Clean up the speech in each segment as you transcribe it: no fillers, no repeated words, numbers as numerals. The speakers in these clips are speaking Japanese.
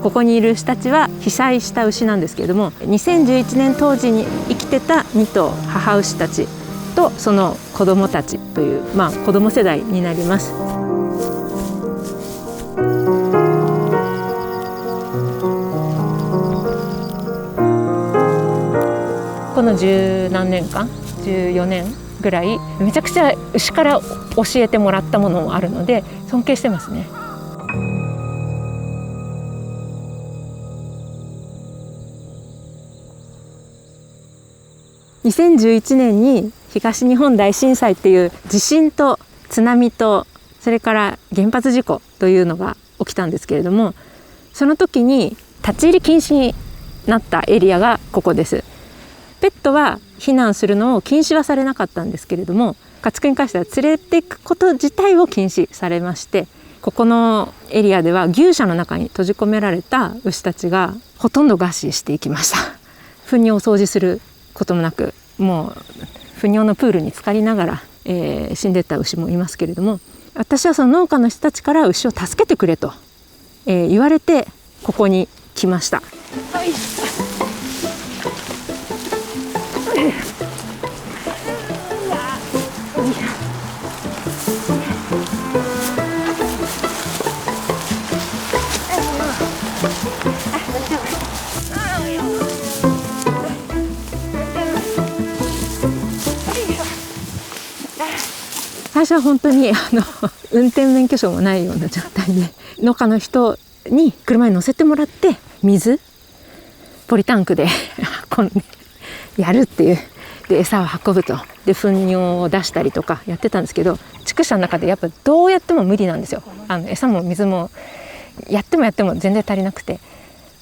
ここにいる牛たちは被災した牛なんですけれども、2011年当時に生きてた2頭母牛たちとその子供たちという、子供世代になります。この十何年間、14年ぐらいめちゃくちゃ牛から教えてもらったものもあるので尊敬してますね。2011年に東日本大震災っていう地震と津波とそれから原発事故というのが起きたんですけれども、その時に立ち入り禁止になったエリアがここです。ペットは避難するのを禁止はされなかったんですけれども、家畜に関しては連れていくこと自体を禁止されまして、ここのエリアでは牛舎の中に閉じ込められた牛たちがほとんど餓死していきました。糞尿を掃除することもなく、もう糞尿のプールに浸かりながら、死んでった牛もいますけれども、私はその農家の人たちから牛を助けてくれと、言われてここに来ました。最初は本当に運転免許証もないような状態で、農家の人に車に乗せてもらって水ポリタンクで運んでやるっていう、で餌を運ぶと、で糞尿を出したりとかやってたんですけど、畜舎の中でやっぱどうやっても無理なんですよ。餌も水もやっても全然足りなくて、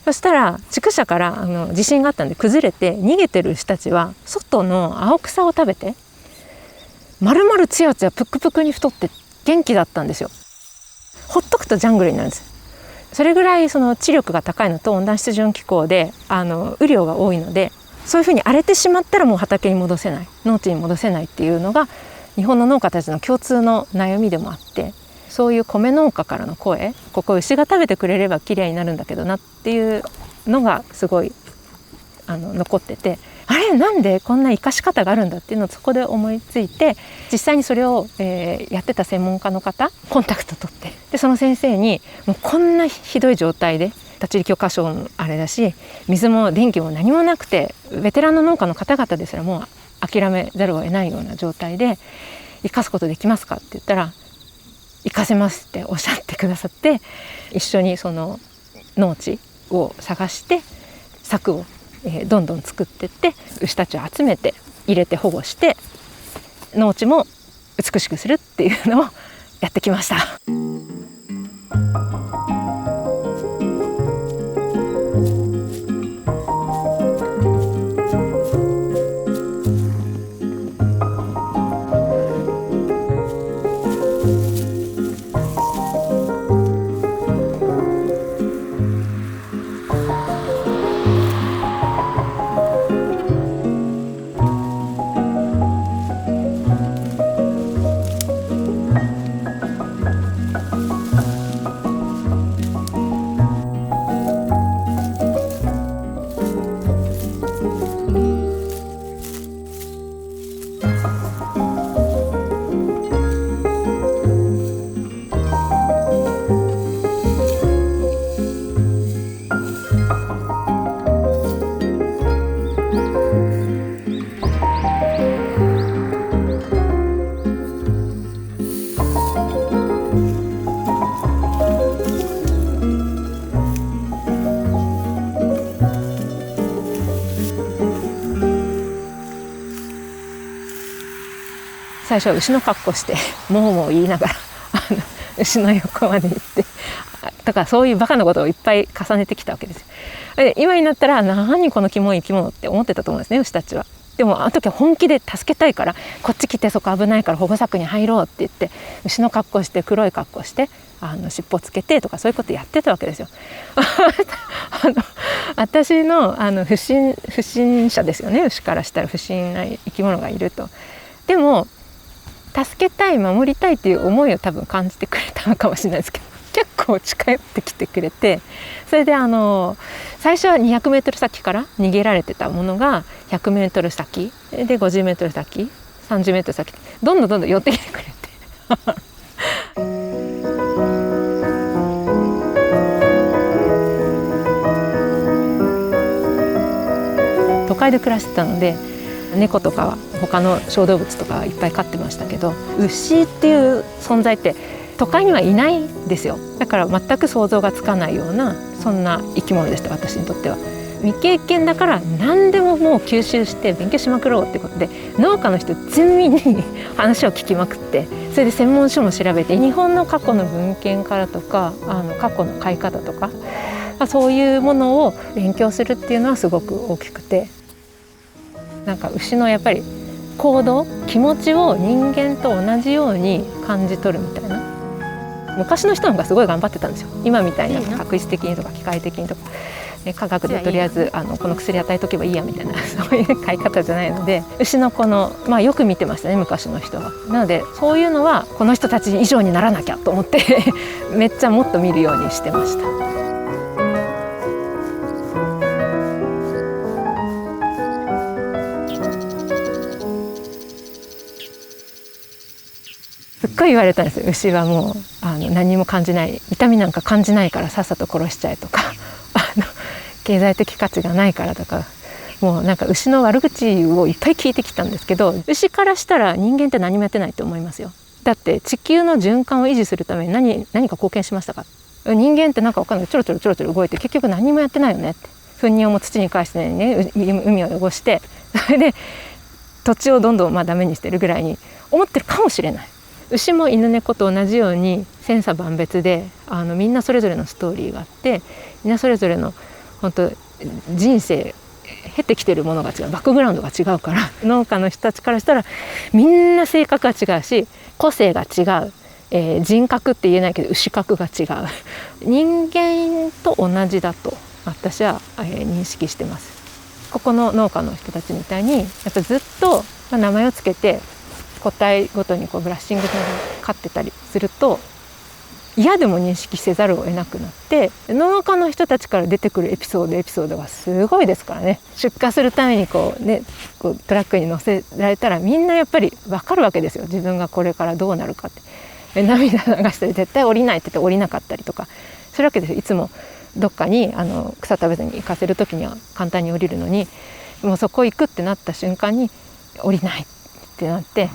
そしたら畜舎から地震があったんで崩れて逃げてる牛たちは外の青草を食べて丸々つやつやぷくぷくに太って元気だったんですよ。ほっとくとジャングルになるんです。それぐらいその知力が高いのと温暖湿潤気候で雨量が多いので、そういうふうに荒れてしまったらもう畑に戻せない、農地に戻せないっていうのが日本の農家たちの共通の悩みでもあって、そういう米農家からの声、ここ牛が食べてくれればきれいになるんだけどなっていうのがすごい残ってて、あれなんでこんな生かし方があるんだっていうのをそこで思いついて、実際にそれを、やってた専門家の方コンタクト取って、でその先生にもうこんなひどい状態で立ち入り許可証もあれだし水も電気も何もなくて、ベテランの農家の方々ですらもう諦めざるを得ないような状態で生かすことできますかって言ったら、生かせますっておっしゃってくださって、一緒にその農地を探して柵をどんどん作ってって牛たちを集めて入れて保護して農地も美しくするっていうのをやってきました。最初は牛の格好してもうもう言いながら牛の横まで行ってだからそういうバカなことをいっぱい重ねてきたわけですよ。で今になったら何このキモい生き物って思ってたと思うんですね、牛たちは。でもあの時は本気で助けたいから、こっち来てそこ危ないから保護柵に入ろうって言って牛の格好して黒い格好して尻尾つけてとかそういうことやってたわけですよ。私の不審者ですよね、牛からしたら不審な生き物がいると。でも助けたい守りたいっていう思いを多分感じてくれたのかもしれないですけど、結構近寄ってきてくれて、それで最初は200メートル先から逃げられてたものが100メートル先で50メートル先30メートル先どんどん寄ってきてくれて都会で暮らしてたので、猫とか他の小動物とかいっぱい飼ってましたけど、牛っていう存在って都会にはいないんですよ。だから全く想像がつかないようなそんな生き物でした、私にとっては。未経験だから何でももう吸収して勉強しまくろうってことで、農家の人全員に話を聞きまくって、それで専門書も調べて、日本の過去の文献からとか過去の飼い方とかそういうものを勉強するっていうのはすごく大きくて、なんか牛のやっぱり行動、気持ちを人間と同じように感じ取るみたいな。昔の人の方がすごい頑張ってたんですよ。今みたいな確実的にとか機械的にとか、科学でとりあえずこの薬与えとけばいいやみたいなそういう飼い方じゃないので、牛のこのよく見てましたね、昔の人は。なのでそういうのはこの人たち以上にならなきゃと思ってめっちゃもっと見るようにしてました。すっごい言われたんですよ。牛はもう何も感じない、痛みなんか感じないからさっさと殺しちゃえとか経済的価値がないからとか、もうなんか牛の悪口をいっぱい聞いてきたんですけど、牛からしたら人間って何もやってないって思いますよ。だって地球の循環を維持するために何か貢献しましたか。人間ってなんかわかんない、ちょろちょろ動いて結局何もやってないよねって。糞尿も土に返してね、海を汚して、それで土地をどんどんダメにしてるぐらいに思ってるかもしれない。牛も犬猫と同じように千差万別で、みんなそれぞれのストーリーがあって、みんなそれぞれの本当人生経てきてるものが違う、バックグラウンドが違うから、農家の人たちからしたらみんな性格が違うし、個性が違う、人格って言えないけど牛格が違う人間と同じだと私は、認識してます。ここの農家の人たちみたいにやっぱずっと名前をつけて個体ごとにブラッシングで飼ってたりすると嫌でも認識せざるを得なくなって、農家の人たちから出てくるエピソードがすごいですからね。出荷するためにトラックに乗せられたらみんなやっぱり分かるわけですよ、自分がこれからどうなるかって。涙流して絶対降りないって言って降りなかったりとかするわけですよ。いつもどっかに草食べずに行かせる時には簡単に降りるのに、もうそこ行くってなった瞬間に降りないってなって、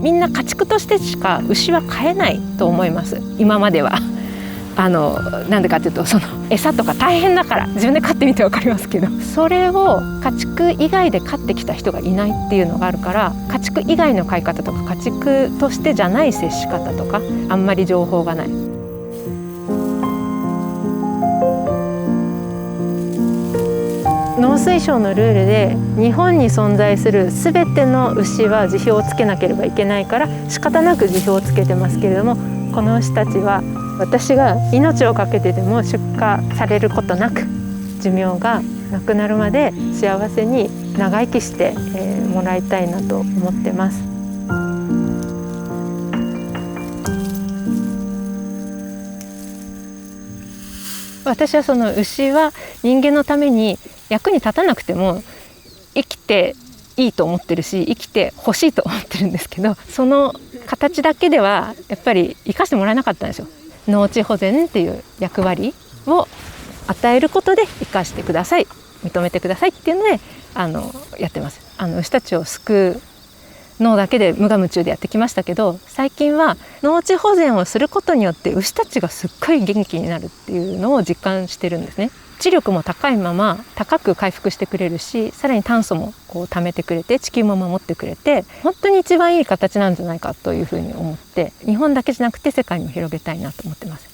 みんな家畜としてしか牛は飼えないと思います、今までは。なんでかっていうと、その餌とか大変だから、自分で飼ってみて分かりますけど、それを家畜以外で飼ってきた人がいないっていうのがあるから、家畜以外の飼い方とか家畜としてじゃない接し方とかあんまり情報がない。農水省のルールで日本に存在する全ての牛は辞表をつけなければいけないから仕方なく辞表をつけてますけれども、この牛たちは私が命を懸けてでも出荷されることなく、寿命がなくなるまで幸せに長生きして、もらいたいなと思ってます。私はその牛は人間のために役に立たなくても生きていいと思ってるし、生きてほしいと思ってるんですけど、その形だけではやっぱり生かしてもらえなかったんですよ。農地保全っていう役割を与えることで生かしてください、認めてくださいっていうのでやってます。牛たちを救うのだけで無我夢中でやってきましたけど、最近は農地保全をすることによって牛たちがすっごい元気になるっていうのを実感してるんですね。知力も高いまま高く回復してくれるし、さらに炭素も貯めてくれて地球も守ってくれて、本当に一番いい形なんじゃないかというふうに思って、日本だけじゃなくて世界にも広げたいなと思ってます。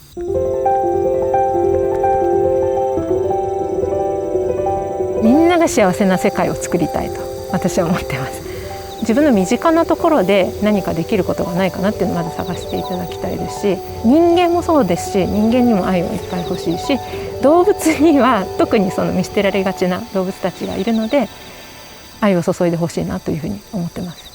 みんなが幸せな世界を作りたいと私は思ってます。自分の身近なところで何かできることがないかなっていうのをまず探していただきたいですし、人間もそうですし、人間にも愛をいっぱい欲しいし、動物には特にその見捨てられがちな動物たちがいるので、愛を注いでほしいなというふうに思ってます。